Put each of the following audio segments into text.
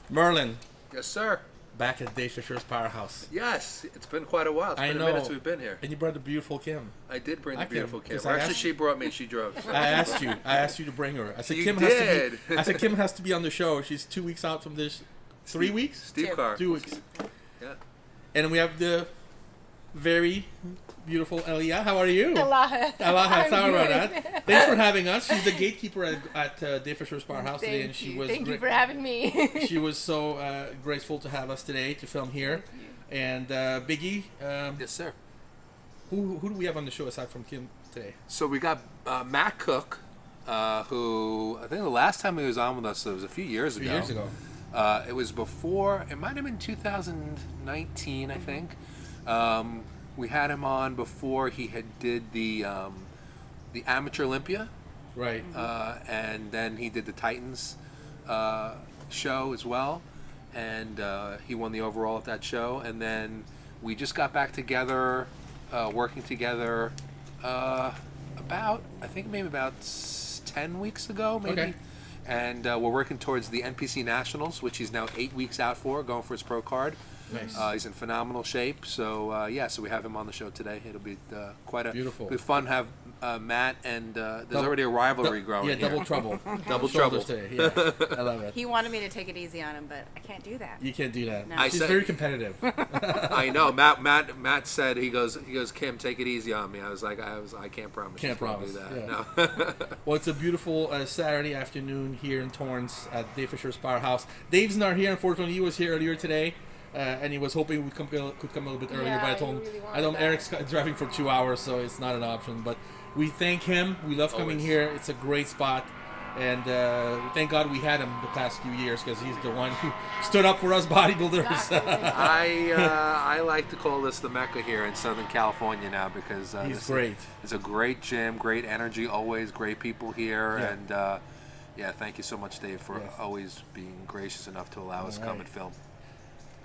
Merlin, Yes, sir. back at Dave Fisher's Powerhouse. Yes, it's been quite a while. It's been a minute since we've been here. And you brought the beautiful Kim. I did bring the beautiful Kim. 'cause Or actually, she brought me. She drove. I asked you to bring her. I said You Kim did. has to be. I said Kim has to be on the show. She's 2 weeks out from this. 3 weeks. Steve Karr. 2 weeks. Yeah. And we have the very beautiful Elia. How are you? Aloha. Aloha. Sorry about good. that. Thanks for having us. She's the gatekeeper at Dave Fisher's Powerhouse today, and Thank you for having me. She was so graceful to have us today to film here. And Biggie, Yes, sir. who do we have on the show aside from Kim today? So we got Matt Cook, who I think the last time he was on with us, it was a few years ago. 3 years ago. It was before. It might have been 2019, I think. We had him on before he had did the Amateur Olympia, Right. and then he did the Titans show as well, and he won the overall at that show. And then we just got back together, working together, about I think maybe about 10 weeks ago, maybe. Okay. And we're working towards the NPC Nationals, which he's now 8 weeks out for, going for his pro card. Nice. He's in phenomenal shape. So, so we have him on the show today. It'll be quite a Beautiful. It'll be fun to have Matt, and there's already a rivalry growing Yeah, here. double trouble. Double Shoulders trouble. today. Yeah, I love it. He wanted me to take it easy on him, but I can't do that. You can't do that. No. I She's said- very competitive. I know. Matt said he goes, Kim, take it easy on me. I can't promise. Can't you promise, Do that. yeah. No. Well, it's a beautiful Saturday afternoon here in Torrance at Dave Fisher's Powerhouse. Dave's not here, unfortunately. He was here earlier today, and he was hoping we could come a little bit earlier. Yeah, but I he told him, really wanted I told him that. Eric's driving for 2 hours, so it's not an option. But we thank him. We love coming Always. here. It's a great spot. And thank God we had him the past few years because he's the one who stood up for us bodybuilders. I like to call this the Mecca here in Southern California now because He's this great. It's a great gym, great energy, always great people here, Yeah. and thank you so much, Dave, for Yes. always being gracious enough to allow us to come Alright. and film.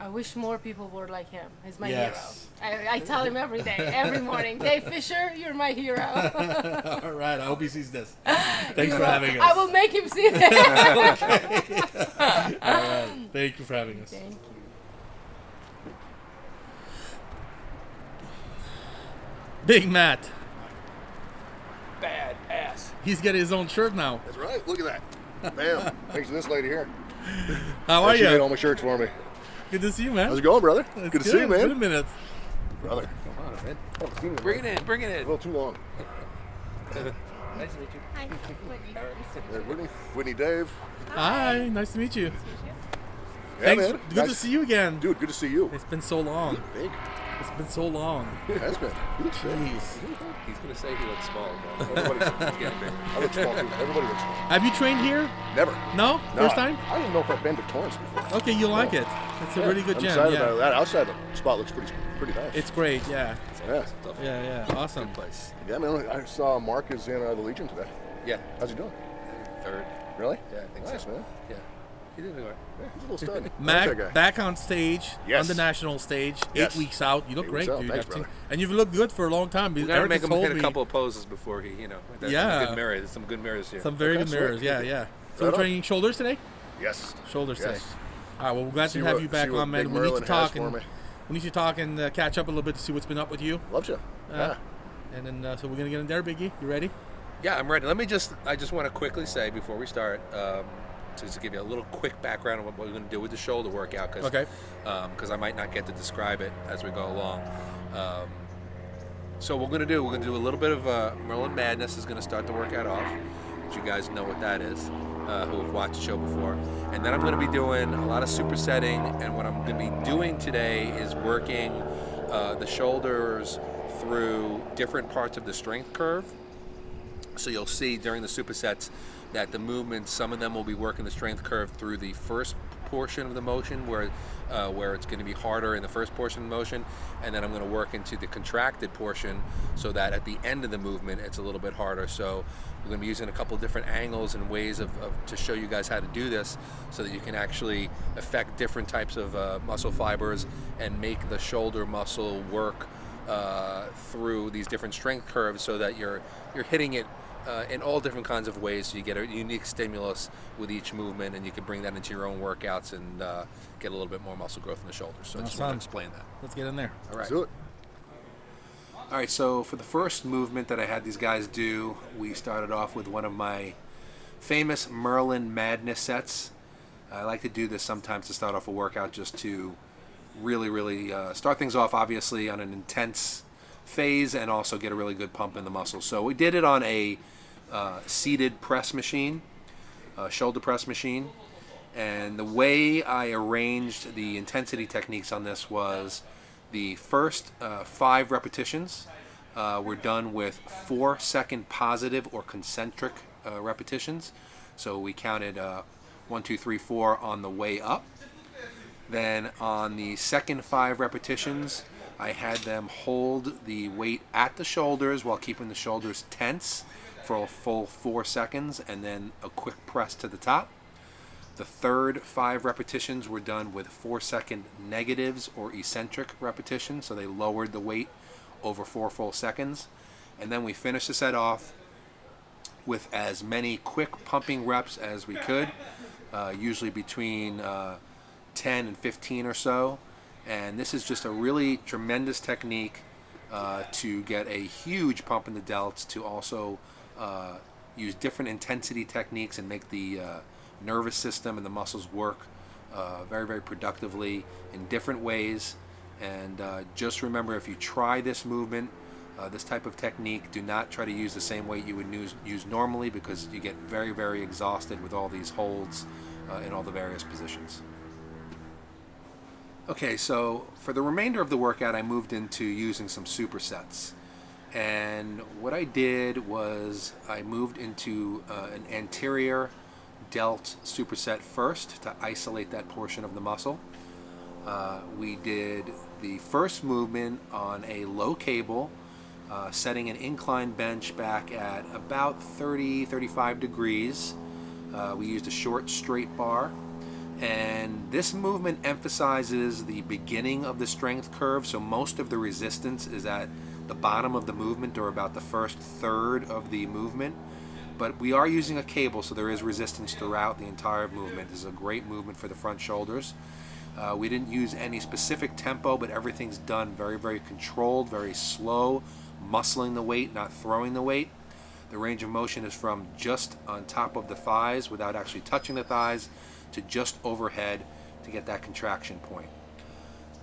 I wish more people were like him. He's my Yes. hero. I tell him every day, every morning, Dave Fisher, you're my hero. All right. I hope he sees this. Thanks for having us. I will make him see that. All right. Thank you for having us. Thank you. Big Matt. Bad ass. He's getting his own shirt now. That's right. Look at that. Bam. Thanks to this lady here. How are She made all you? my shirts for me. Good to see you, man. How's it going, brother? It's Good to see you, It's been a man. minute. Brother. Come on, man. I haven't seen you, Bring man. it in. Bring it A in. little too long. Nice to meet you. Hi. There, Whitney, Dave. Hi. Nice to meet you. Yeah, Thanks. man. Good Nice- to see you again. Dude, good to see you. It's been so long. Big. It's been so long. It has been. You look small. Jeez. He's gonna say he looks small, but Everybody's he's getting big. I look small too. Everybody looks small. Have you trained here? Never. No? No, First time? I don't even know if I've been to Torrance before. Okay, you like it. It's a really good I'm gym. excited Yeah. about that. Outside the spot looks pretty nice. It's great. Yeah. yeah. Yeah. Awesome. Good place. Yeah, man. I saw Mark is in the Legion today. Yeah. How's he doing? Third. Really? Yeah, I think Nice, so. man. Yeah. He did all right. Yeah, he's a little stud. I like that Mac, guy. back on stage, Yes. on the national stage, Yes. 8 weeks out. You look 8 great, weeks out. dude. Thanks, I've seen- brother. and you've looked good for a long time. We gotta Eric make has him hit told a me couple of poses before he, there's Yeah. some good mirrors. There's some good mirrors here. some very Okay, good sweet. mirrors. Yeah. So Right we're on. training shoulders today? Yes. Shoulders Yes. today. All right, well, we're glad See to have what- you back see what on, man. Big We need to Merlin talk has for and me. we need to talk and catch up a little bit to see what's been up with you. Loves you. Yeah. And then, so we're gonna get in there, Biggie. You ready? Yeah, I'm ready. I just want to quickly say before we start, to just give you a little quick background on what we're going to do with the shoulder workout, Okay. because I might not get to describe it as we go along. So what we're going to do a little bit of Merlin Madness is going to start the workout off, which you guys know what that is, who have watched the show before. And then I'm going to be doing a lot of supersetting, and what I'm going to be doing today is working the shoulders through different parts of the strength curve. So you'll see during the supersets that the movements, some of them will be working the strength curve through the first portion of the motion where it's going to be harder in the first portion of the motion, and then I'm going to work into the contracted portion so that at the end of the movement it's a little bit harder. So we're going to be using a couple of different angles and ways to show you guys how to do this so that you can actually affect different types of muscle fibers and make the shoulder muscle work through these different strength curves so that you're hitting it in all different kinds of ways, so you get a unique stimulus with each movement, and you can bring that into your own workouts and get a little bit more muscle growth in the shoulders. So I just want to explain that. Let's get in there. All right. Let's do it. All right, so for the first movement that I had these guys do, we started off with one of my famous Merlin madness sets. I like to do this sometimes to start off a workout, just to really start things off, obviously, on an intense phase and also get a really good pump in the muscles. So we did it on a seated press machine, shoulder press machine. And the way I arranged the intensity techniques on this was the first 5 repetitions were done with 4-second positive or concentric repetitions. So we counted 1, 2, 3, 4 on the way up. Then on the second 5 repetitions, I had them hold the weight at the shoulders while keeping the shoulders tense for a full 4 seconds, and then a quick press to the top. The third 5 repetitions were done with 4-second negatives or eccentric repetitions, so they lowered the weight over 4 full seconds. And then we finished the set off with as many quick pumping reps as we could, usually between 10 and 15 or so. And this is just a really tremendous technique to get a huge pump in the delts, to also use different intensity techniques and make the nervous system and the muscles work very productively in different ways. And just remember, if you try this movement, this type of technique, do not try to use the same weight you would use normally, because you get very exhausted with all these holds in all the various positions. Okay, so for the remainder of the workout, I moved into using some supersets. And what I did was I moved into an anterior delt superset first to isolate that portion of the muscle. We did the first movement on a low cable, setting an incline bench back at about 35 degrees. We used a short straight bar. And this movement emphasizes the beginning of the strength curve, so most of the resistance is at the bottom of the movement, or about the first third of the movement. But we are using a cable, so there is resistance throughout the entire movement. This is a great movement for the front shoulders. We didn't use any specific tempo, but everything's done very controlled, very slow, muscling the weight, not throwing the weight. The range of motion is from just on top of the thighs without actually touching the thighs to just overhead to get that contraction point.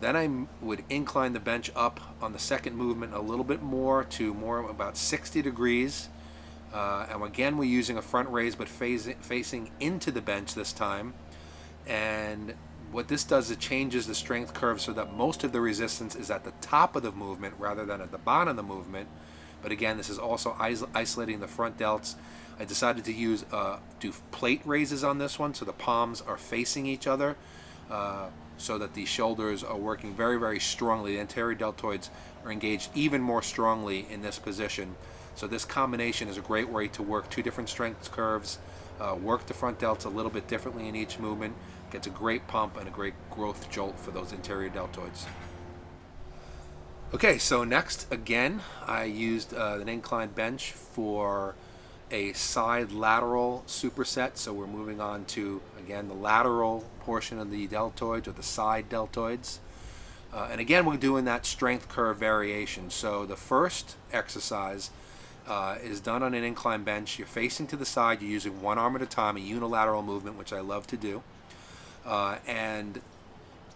Then I would incline the bench up on the second movement a little bit more, to more about 60 degrees. And again, we're using a front raise, but facing into the bench this time. And what this does, it changes the strength curve so that most of the resistance is at the top of the movement rather than at the bottom of the movement. But again, this is also isolating the front delts. I decided to do plate raises on this one, so the palms are facing each other, so that the shoulders are working very strongly. The anterior deltoids are engaged even more strongly in this position. So this combination is a great way to work 2 different strength curves, work the front delts a little bit differently in each movement, gets a great pump and a great growth jolt for those anterior deltoids. Okay, so next, again, I used an incline bench for a side lateral superset. So we're moving on to, again, the lateral portion of the deltoids, or the side deltoids. And again, we're doing that strength curve variation. So the first exercise is done on an incline bench. You're facing to the side. You're using one arm at a time, a unilateral movement, which I love to do. And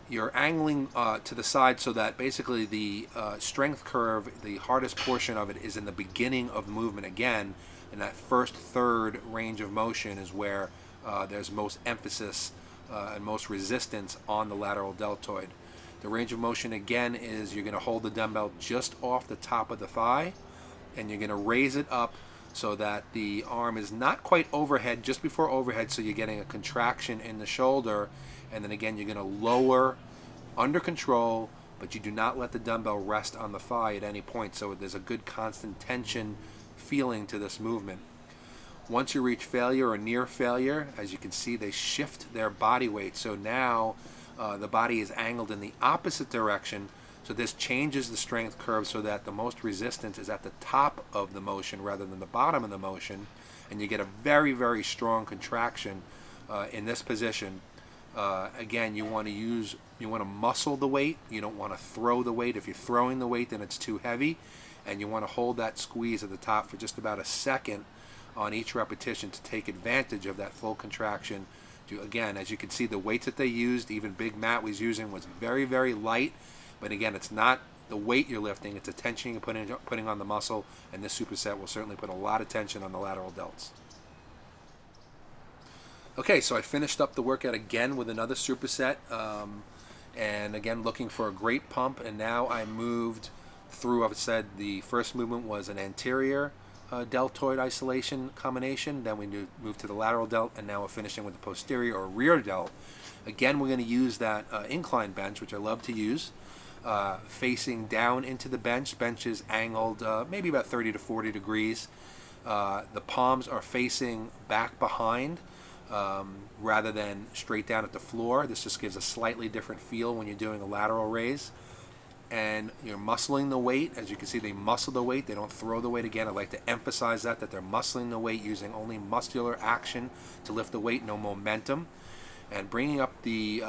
you're angling to the side, so that basically the strength curve, the hardest portion of it, is in the beginning of the movement again. And that first third range of motion is where there's most emphasis and most resistance on the lateral deltoid. The range of motion again is you're going to hold the dumbbell just off the top of the thigh, and you're going to raise it up so that the arm is not quite overhead, just before overhead, so you're getting a contraction in the shoulder. And then again, you're going to lower under control, but you do not let the dumbbell rest on the thigh at any point, so there's a good constant tension feeling to this movement. Once you reach failure or near failure, as you can see, they shift their body weight. So now the body is angled in the opposite direction, So this changes the strength curve so that the most resistance is at the top of the motion rather than the bottom of the motion, and you get a very, very strong contraction in this position. Again, you want to muscle the weight. You don't want to throw the weight. If you're throwing the weight, then it's too heavy, and you want to hold that squeeze at the top for just about a second on each repetition to take advantage of that full contraction. Again, as you can see, the weights that they used, even Big Matt was using, was very, very light. But again, it's not the weight you're lifting, it's the tension you're putting on the muscle, and this superset will certainly put a lot of tension on the lateral delts. Okay, so I finished up the workout again with another superset, and again looking for a great pump, and now I moved through, I've said the first movement was an anterior deltoid isolation combination, then we moved to the lateral delt, and now we're finishing with the posterior or rear delt. Again, we're going to use that incline bench, which I love to use, facing down into the bench. Bench is angled maybe about 30 to 40 degrees. The palms are facing back behind rather than straight down at the floor. This just gives a slightly different feel when you're doing a lateral raise. And you're muscling the weight. As you can see, they muscle the weight. They don't throw the weight. Again, I'd like to emphasize that they're muscling the weight using only muscular action to lift the weight, no momentum. And bringing up the,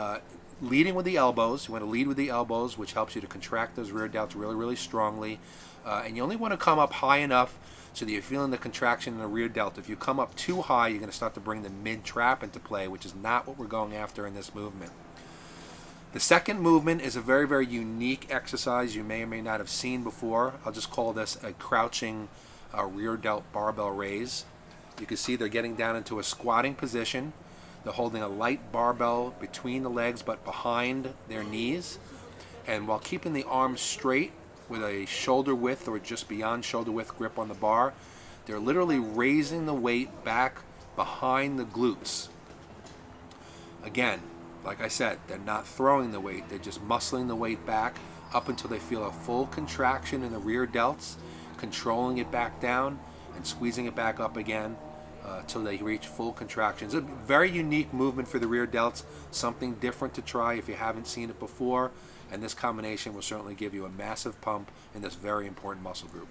leading with the elbows. You want to lead with the elbows, which helps you to contract those rear delts really, really strongly. And you only want to come up high enough so that you're feeling the contraction in the rear delt. If you come up too high, you're going to start to bring the mid-trap into play, which is not what we're going after in this movement. The second movement is a very, very unique exercise you may or may not have seen before. I'll just call this a crouching rear delt barbell raise. You can see they're getting down into a squatting position. They're holding a light barbell between the legs but behind their knees. And while keeping the arms straight with a shoulder width or just beyond shoulder width grip on the bar, they're literally raising the weight back behind the glutes. Again, like I said, they're not throwing the weight, they're just muscling the weight back up until they feel a full contraction in the rear delts, controlling it back down and squeezing it back up again until they reach full contraction. It's a very unique movement for the rear delts, something different to try if you haven't seen it before, and this combination will certainly give you a massive pump in this very important muscle group.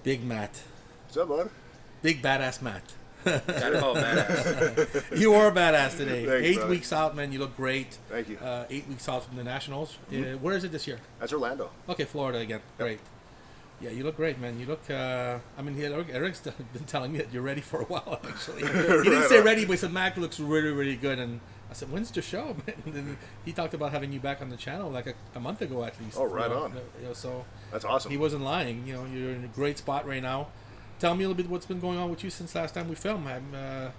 Big Matt. What's up, bud? Big badass Matt. Gotta call it badass. You are a badass today. Thanks, 8 brother. weeks out, man. You look great. Thank you. 8 weeks out from the Nationals. Where is it this year? That's Orlando. Okay, Florida again. Great. Yeah, you look great, man. You look. Eric's been telling me that you're ready for a while. Actually, he didn't say ready, but he said Mac looks really, really good. And I said, when's the show, man? And then he talked about having you back on the channel like a month ago at least. Oh, right on. So That's awesome. he wasn't lying. You know, you're in a great spot right now. Tell me a little bit what's been going on with you since last time we filmed.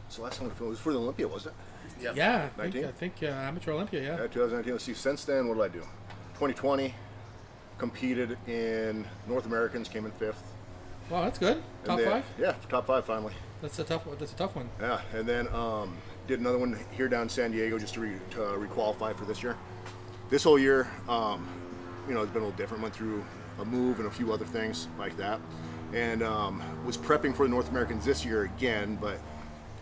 So last time we filmed was for the Olympia, wasn't it? Yeah, 19? I think Amateur Olympia. Yeah. Yeah, 2019. Let's see. Since then, what did I do? 2020, competed in North Americans, came in 5th. Wow, that's good. And Top then- 5. Yeah, top 5 finally. That's a tough one. Yeah, and then did another one here down in San Diego just to requalify for this year. This whole year, it's been a little different. Went through a move and a few other things like that, and was prepping for the North Americans this year again, but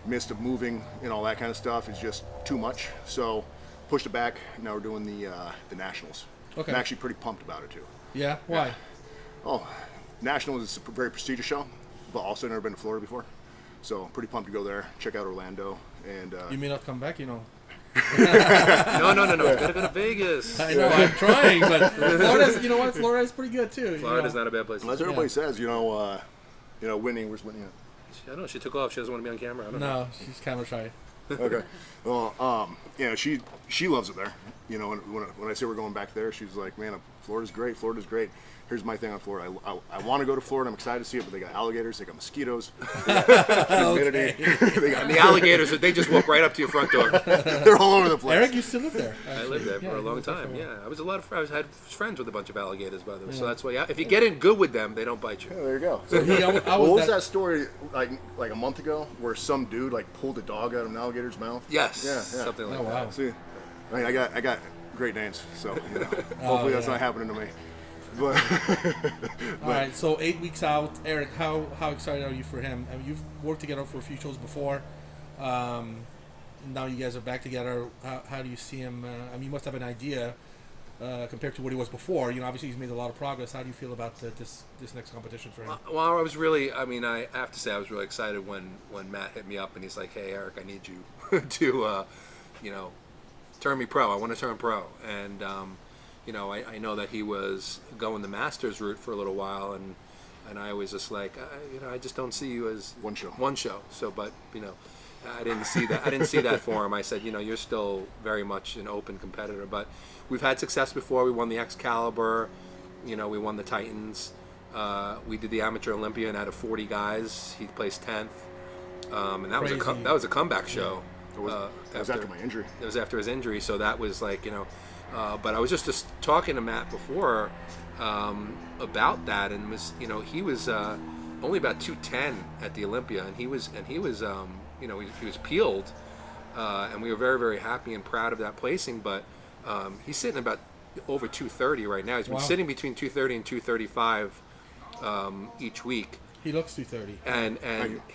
missed of moving and all that kind of stuff is just too much. So pushed it back. Now we're doing the Nationals. Okay. I'm actually pretty pumped about it too. Yeah. Why? Yeah. Oh, Nationals is a very prestigious show, but also never been to Florida before. So pretty pumped to go there, check out Orlando, and You may not come back, No. Gotta go to Vegas. I know, I'm trying, but Florida's, you know what? Florida's pretty good too. Florida's not a bad place. as everybody says, Whitney, where's Whitney at? I don't know. She took off. She doesn't want to be on camera. I don't know. No, she's camera shy. Okay. Well, she loves it there. You know, when I say we're going back there, she's like, man, Florida's great. Florida's great. Here's my thing on Florida. I want to go to Florida. I'm excited to see it, but they got alligators, they got mosquitoes, they got humidity. They got And the alligators, they just walk right up to your front door. they're all over the place. Eric used to live there. I actually. lived there Yeah, for a he long lived there time. for a while. Yeah, I had friends with a bunch of alligators, by the way. So that's why. If you get in good with them, they don't bite you. Yeah, there you go. So I What was was that story like a month ago where some dude pulled a dog out of an alligator's mouth? Yes. Yeah. Something like Oh, wow. that. See, I mean, I got great names, so hopefully that's not happening to me. But All right, so 8 weeks out, Eric. How excited are you for him? I mean, you've worked together for a few shows before. Now you guys are back together. How do you see him? I mean, you must have an idea compared to what he was before. You know, obviously he's made a lot of progress. How do you feel about this next competition for him? Well, I was really. I mean, I have to say, I was really excited when Matt hit me up and he's like, "Hey, Eric, I need you to, turn me pro. I want to turn pro." And I know that he was going the Masters route for a little while, and I was just like, I just don't see you as One show. So, but I didn't see that. I didn't see that for him. I said, you're still very much an open competitor, but we've had success before. We won the Excalibur, we won the Titans. We did the Amateur Olympia, and out of 40 guys, he placed 10th, and that was a comeback show. it was after my injury. It was after his injury, so that was like, but I was just talking to Matt before about that, and he was only about 210 at the Olympia, and he was he was peeled, and we were very, very happy and proud of that placing. But he's sitting about over 230 right now. He's been sitting between 230 and 235 each week. He looks 230.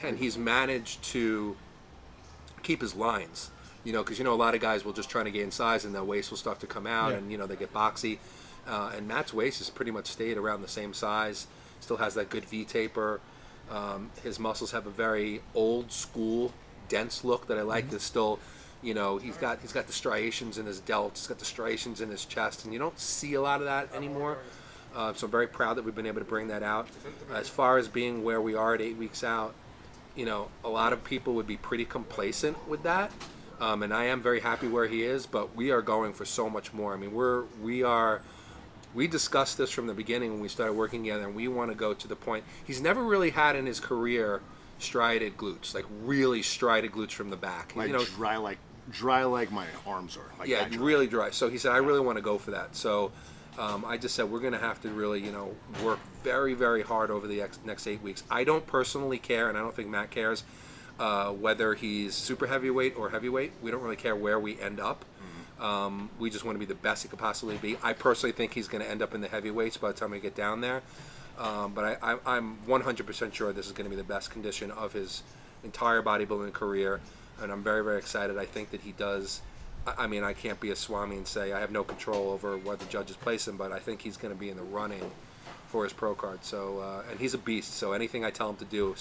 And he's managed to keep his lines. Because a lot of guys will just try to gain size and their waist will start to come out, and they get boxy. And Matt's waist has pretty much stayed around the same size. Still has that good V taper. His muscles have a very old school, dense look that I like. There's still, he's got the striations in his delts. He's got the striations in his chest, and you don't see a lot of that anymore. So I'm very proud that we've been able to bring that out. As far as being where we are at 8 weeks out, a lot of people would be pretty complacent with that. And I am very happy where he is, but we are going for so much more. I mean, we discussed this from the beginning when we started working together, and we want to go to the point. He's never really had in his career strided glutes, like really strided glutes from the back. Dry like my arms are. Like yeah, that dry. really dry. So he said, I really want to go for that. So I just said, we're going to have to really, work very, very hard over the next 8 weeks. I don't personally care, and I don't think Matt cares, whether he's super heavyweight or heavyweight. We don't really care where we end up. We just want to be the best he could possibly be. I personally think he's going to end up in the heavyweights by the time we get down there. But I'm 100% sure this is going to be the best condition of his entire bodybuilding career. And I'm very, very excited. I think that he does. I mean, I can't be a Swami and say I have no control over what the judges place him, but I think he's going to be in the running for his pro card. So and he's a beast. So anything I tell him to do,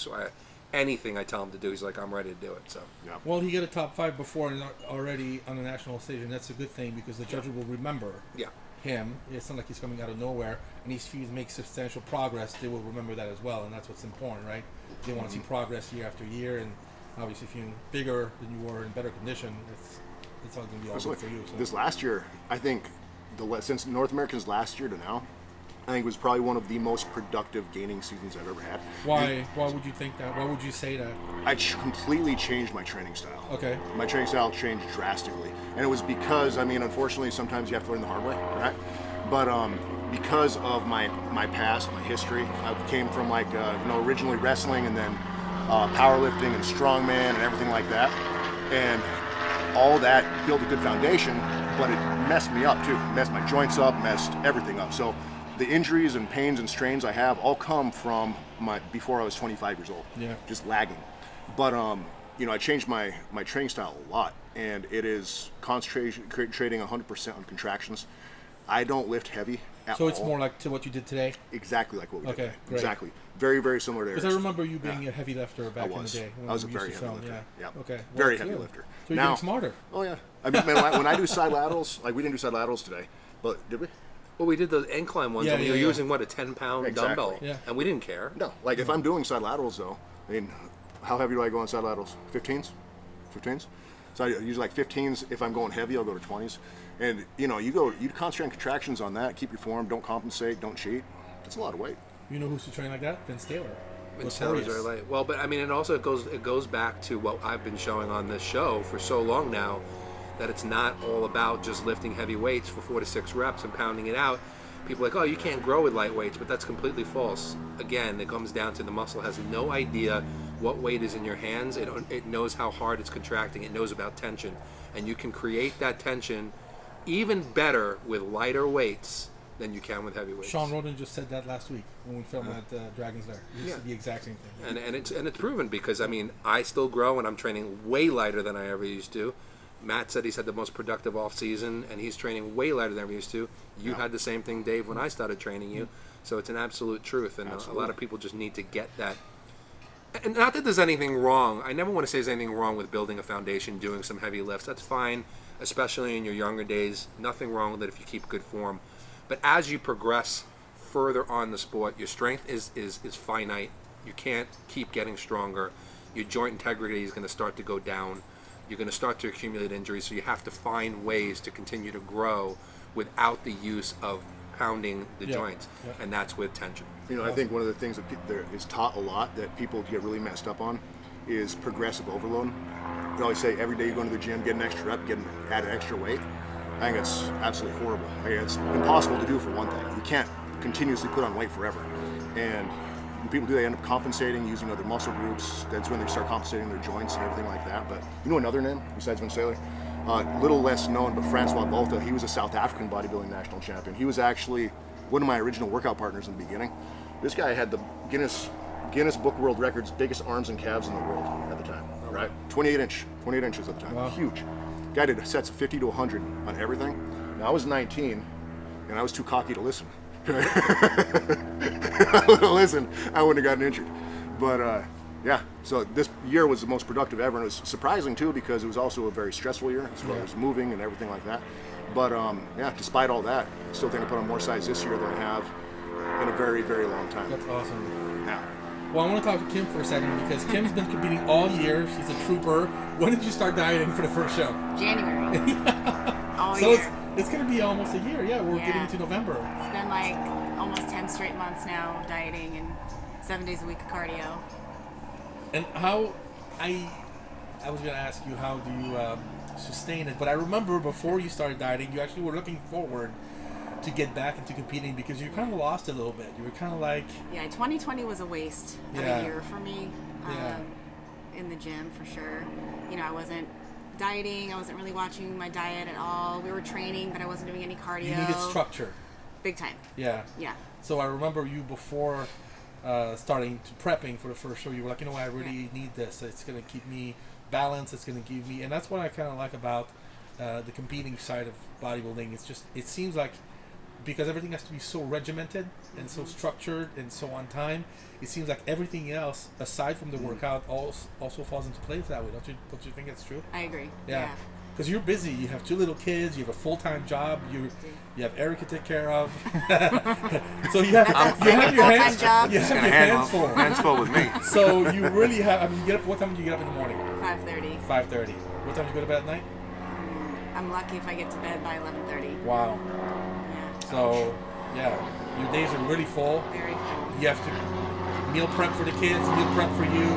anything I tell him to do, he's like, I'm ready to do it. So Yeah. Well, he got a top 5 before and already on the national stage, and that's a good thing because the judge will remember yeah. him. It's not like he's coming out of nowhere, and if he makes substantial progress, they will remember that as well, and that's what's important, right? They want to see progress year after year, and obviously if you're bigger than you were in better condition, it's all going to be all good for you. So. This last year, I think, since North American's last year to now, I think it was probably one of the most productive gaining seasons I've ever had. Why would you think that? Why would you say that? I completely changed my training style. Okay. My training style changed drastically. And it was because, I mean, unfortunately, sometimes you have to learn the hard way, right? But because of my past, my history, I came from like, originally wrestling and then powerlifting and strongman and everything like that. And all that built a good foundation, but it messed me up too. It messed my joints up, messed everything up. So the injuries and pains and strains I have all come from before I was 25 years old. Yeah. Just lagging. But I changed my training style a lot, and it is concentrating 100% on contractions. I don't lift heavy at all. So it's more like to what you did today? Exactly like what we did. Okay, great. Exactly. Very, very similar to Because I remember you being a heavy lifter back in the day. When I was a we used very to heavy film. lifter. Yeah. Yeah. Okay. Very Well, heavy good. lifter. So you're Now, getting smarter. Oh yeah. I mean, man, when I do side laterals, like we didn't do side laterals today, but did we? Well, we did the incline ones, Yeah, and we were yeah. using, what, a 10-pound Exactly. dumbbell? Yeah. And we didn't care. No. Like if I'm doing side laterals though, I mean, how heavy do I go on side laterals? 15s? So I use like 15s. If I'm going heavy, I'll go to 20s. And you concentrate on contractions on that. Keep your form. Don't compensate. Don't cheat. That's a lot of weight. You know who used to train like that? Vince Taylor. Vince Taylor's very light. Well, but I mean, it also goes back to what I've been showing on this show for so long now, that it's not all about just lifting heavy weights for 4 to 6 reps and pounding it out. People are like, oh, you can't grow with light weights, but that's completely false. Again, it comes down to the muscle has no idea what weight is in your hands. It knows how hard it's contracting. It knows about tension. And you can create that tension even better with lighter weights than you can with heavy weights. Sean Roden just said that last week when we filmed at Dragon's Lair. He said the exact same thing. And it's proven, because I mean, I still grow and I'm training way lighter than I ever used to. Matt said he's had the most productive off season and he's training way lighter than we used to. You had the same thing, Dave, when I started training you. So it's an absolute truth, and a lot of people just need to get that. And not that there's anything wrong. I never want to say there's anything wrong with building a foundation, doing some heavy lifts. That's fine, especially in your younger days. Nothing wrong with it if you keep good form. But as you progress further on the sport, your strength is finite. You can't keep getting stronger. Your joint integrity is going to start to go down. You're going to start to accumulate injuries, so you have to find ways to continue to grow without the use of pounding the joints, and that's with tension. I think one of the things that is taught a lot that people get really messed up on is progressive overload. You always say every day you go to the gym, get an extra rep, add an extra weight. I think it's absolutely horrible. It's impossible to do for one thing. You can't continuously put on weight forever. And when people do, they end up compensating using other muscle groups. That's when they start compensating their joints and everything like that. But another name besides Vince Taylor? Little less known, but Francois Volta. He was a South African bodybuilding national champion. He was actually one of my original workout partners in the beginning. This guy had the Guinness Book World Records biggest arms and calves in the world at the time. Right, 28 inches at the time. Wow. Huge. Guy did sets of 50 to 100 on everything. Now I was 19, and I was too cocky to listen. I would have listened, I wouldn't have gotten injured. But so this year was the most productive ever, and it was surprising too because it was also a very stressful year as far as moving and everything like that. But despite all that, I still think I put on more size this year than I have in a very, very long time. That's awesome. Yeah. Well, I want to talk to Kim for a second because Kim's been competing all year. She's a trooper. When did you start dieting for the first show? January. All so year. It's going to be almost a year. Yeah, we're getting into November. It's been like almost 10 straight months now dieting and 7 days a week of cardio. And how, I was going to ask you, how do you sustain it? But I remember before you started dieting, you actually were looking forward to get back into competing because you kind of lost a little bit. You were kind of like... Yeah, 2020 was a waste of a year for me in the gym, for sure. I wasn't dieting. I wasn't really watching my diet at all. We were training, but I wasn't doing any cardio. You needed structure. Big time. Yeah. Yeah. So I remember you before starting to prepping for the first show, you were like, I really need this. It's going to keep me balanced. It's going to give me... And that's what I kind of like about the competing side of bodybuilding. It's just... It seems like because everything has to be so regimented and so structured and so on time, it seems like everything else aside from the workout also falls into place that way. Don't you think that's true? I agree. Yeah. Because you're busy. You have 2 little kids. You have a full-time job. You have Eric to take care of. So you have your hands. Job. You have your hands full. Hands full with me. So you really have. I mean, you get up. What time do you get up in the morning? 5:30. 5:30. What time do you go to bed at night? I'm lucky if I get to bed by 11:30. Wow. Yeah. So yeah, your days are really full. Very full. You have to meal prep for the kids, meal prep for you,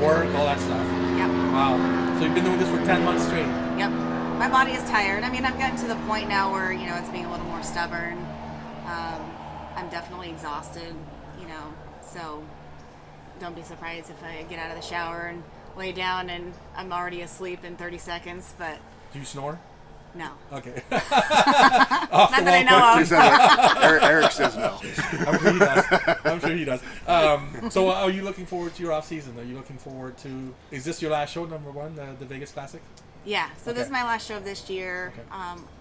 work, all that stuff. Yep. Wow. So you've been doing this for 10 months straight. Yep. My body is tired. I mean, I've gotten to the point now where, it's being a little more stubborn. I'm definitely exhausted, so don't be surprised if I get out of the shower and lay down and I'm already asleep in 30 seconds, but Do you snore? no. Okay. Not that I know of. Eric says no. I'm sure he does. So are you looking forward to your off season? Are you looking forward to, is this your last show, number one, the Vegas Classic? Yeah, so this Okay. is my last show of this year. Okay.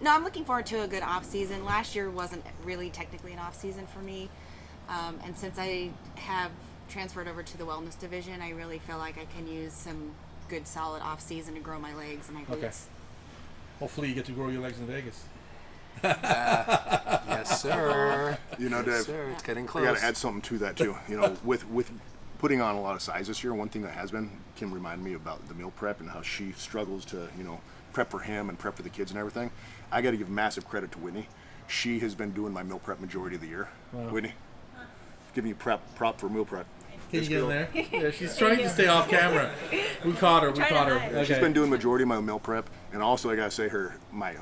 No, I'm looking forward to a good off season. Last year wasn't really technically an off season for me, and since I have transferred over to the wellness division, I really feel like I can use some good solid off season to grow my legs and my glutes. Okay. Hopefully you get to grow your legs in Vegas. Yes, sir. Dave, Yes, sir. It's getting I close. got to add something to that too. With putting on a lot of size this year, one thing that has been, Kim reminded me about the meal prep and how she struggles to, prep for him and prep for the kids and everything. I got to give massive credit to Whitney. She has been doing my meal prep majority of the year. Wow. Whitney, giving you prop for meal prep. Can you This get in girl- there? Yeah, she's trying to stay off camera. We caught her. Okay. She's been doing majority of my meal prep, and also I gotta say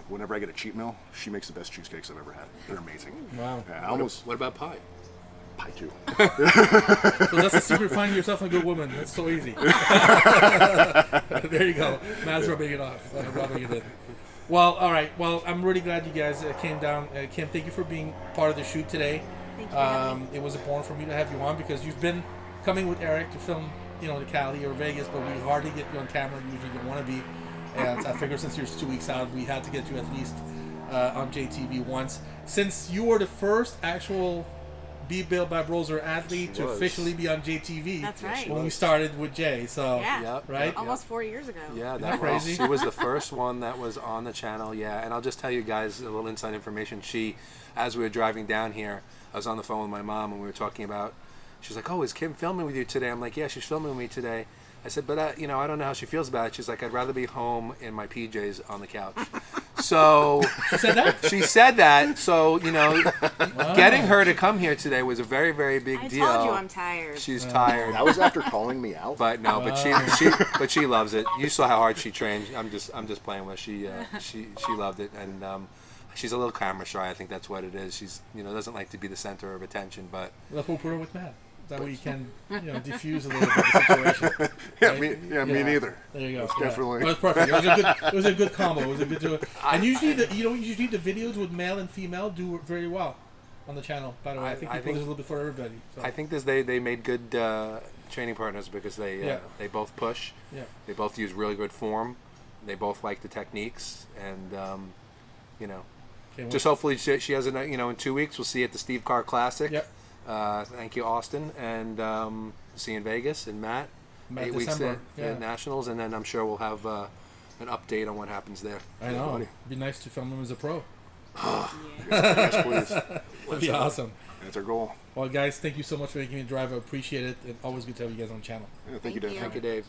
whenever I get a cheat meal, she makes the best cheesecakes I've ever had. They're amazing. Wow. Yeah, I almost What about pie? pie too. So that's the secret, finding yourself a good woman. That's so easy. There you go. Matt's rubbing it off. Rubbing it in. Well, all right. Well, I'm really glad you guys came down. Kim, thank you for being part of the shoot today. Thank you for having me. It was important for me to have you on because you've been coming with Eric to film, the Cali or Vegas, but we hardly get you on camera. You usually don't want to be. And I figured since you're 2 weeks out, we had to get you at least on JTV once. Since you were the first actual Be Built by Broser athlete She to was. officially be on JTV. That's right. When we started with Jay. So, Yeah. Yep. right? Almost 4 years ago. Yeah, that that crazy? She was the first one that was on the channel. Yeah, and I'll just tell you guys a little inside information. As we were driving down here, I was on the phone with my mom and we were talking about. She's like, "Oh, is Kim filming with you today?" I'm like, "Yeah, she's filming with me today." I said, "But I don't know how she feels about it." She's like, "I'd rather be home in my PJs on the couch." So She said that? she said that. So getting her to come here today was a very, very big I deal. told you I'm tired. She's tired. That was after calling me out. But no, but she loves it. You saw how hard she trained. I'm just playing with her. She loved it, and she's a little camera shy. I think that's what it is. She's doesn't like to be the center of attention. But Let's put her with Matt. That way you can diffuse a little bit of the situation. Yeah, me neither. There you go. That's Yeah. definitely. Well, it's perfect. It was a good combo. It was a good. And usually the videos with male and female do very well on the channel. By the way, I think we put this a little bit for everybody. So. I think they made good training partners because they both push. Yeah. They both use really good form. They both like the techniques, and Can't just wait. hopefully she has in 2 weeks we'll see you at the Steve Karr Classic. Yep. Thank you, Austin, and see you in Vegas, and Matt 8 weeks December. at Nationals, and then I'm sure we'll have an update on what happens there. I know. It'd be nice to film him as a pro. Yes, please. That'd be awesome. That's our goal. Well, guys, thank you so much for making me drive. I appreciate it. And always good to have you guys on the channel. Yeah, thank you, Dave. Thank you, Dave.